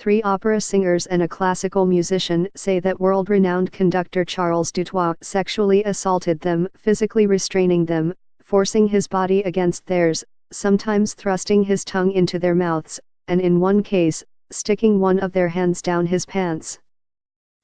3 opera singers and a classical musician say that world-renowned conductor Charles Dutoit sexually assaulted them, physically restraining them, forcing his body against theirs, sometimes thrusting his tongue into their mouths, and in one case, sticking one of their hands down his pants.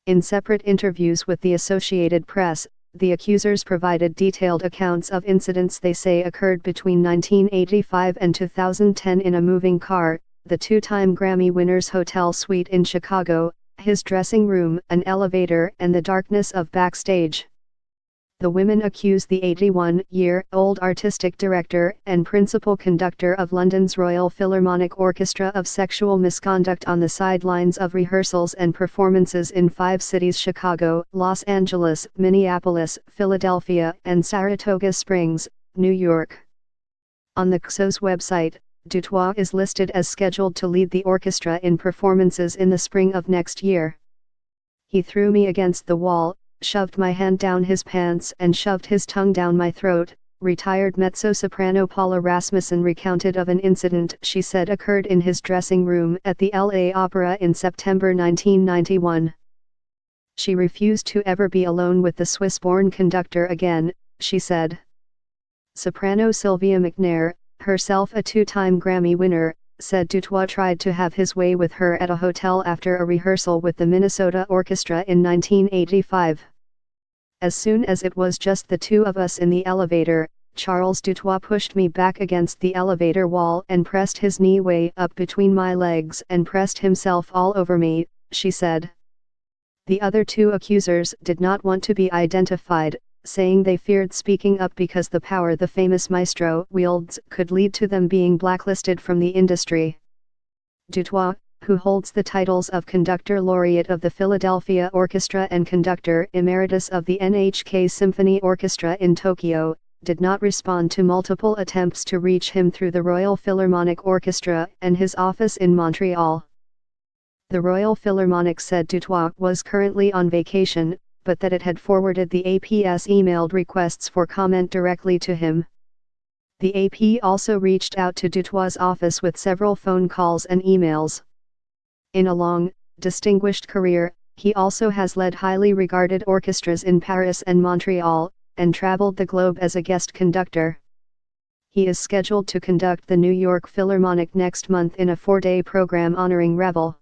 In separate interviews with the Associated Press, the accusers provided detailed accounts of incidents they say occurred between 1985 and 2010 in a moving car, the 2-time Grammy winner's hotel suite in Chicago, his dressing room, an elevator, and the darkness of backstage. The women accuse the 81-year-old artistic director and principal conductor of London's Royal Philharmonic Orchestra of sexual misconduct on the sidelines of rehearsals and performances in 5 cities: Chicago, Los Angeles, Minneapolis, Philadelphia, and Saratoga Springs, New York. On the CSO's website, Dutoit is listed as scheduled to lead the orchestra in performances in the spring of next year. He threw me against the wall, shoved my hand down his pants and shoved his tongue down my throat, retired mezzo-soprano Paula Rasmussen recounted of an incident she said occurred in his dressing room at the LA Opera in September 1991. She refused to ever be alone with the Swiss-born conductor again, she said. Soprano Sylvia McNair, herself a 2-time Grammy winner, said Dutoit tried to have his way with her at a hotel after a rehearsal with the Minnesota Orchestra in 1985. As soon as it was just the 2 of us in the elevator, Charles Dutoit pushed me back against the elevator wall and pressed his knee way up between my legs and pressed himself all over me, she said. The other 2 accusers did not want to be identified, saying they feared speaking up because the power the famous maestro wields could lead to them being blacklisted from the industry. Dutoit, who holds the titles of Conductor Laureate of the Philadelphia Orchestra and Conductor Emeritus of the NHK Symphony Orchestra in Tokyo, did not respond to multiple attempts to reach him through the Royal Philharmonic Orchestra and his office in Montreal. The Royal Philharmonic said Dutoit was currently on vacation, but that it had forwarded the AP's emailed requests for comment directly to him. The AP also reached out to Dutoit's office with several phone calls and emails. In a long, distinguished career, he also has led highly regarded orchestras in Paris and Montreal, and traveled the globe as a guest conductor. He is scheduled to conduct the New York Philharmonic next month in a 4-day program honoring Ravel.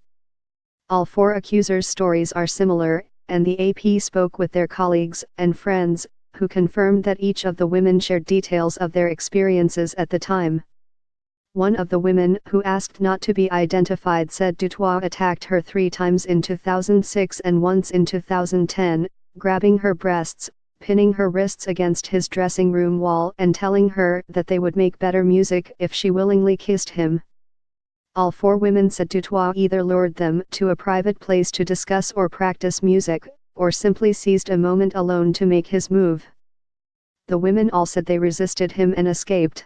All 4 accusers' stories are similar, and the AP spoke with their colleagues and friends, who confirmed that each of the women shared details of their experiences at the time. One of the women who asked not to be identified said Dutoit attacked her 3 times in 2006 and once in 2010, grabbing her breasts, pinning her wrists against his dressing room wall and telling her that they would make better music if she willingly kissed him. All 4 women said Dutoit either lured them to a private place to discuss or practice music, or simply seized a moment alone to make his move. The women all said they resisted him and escaped.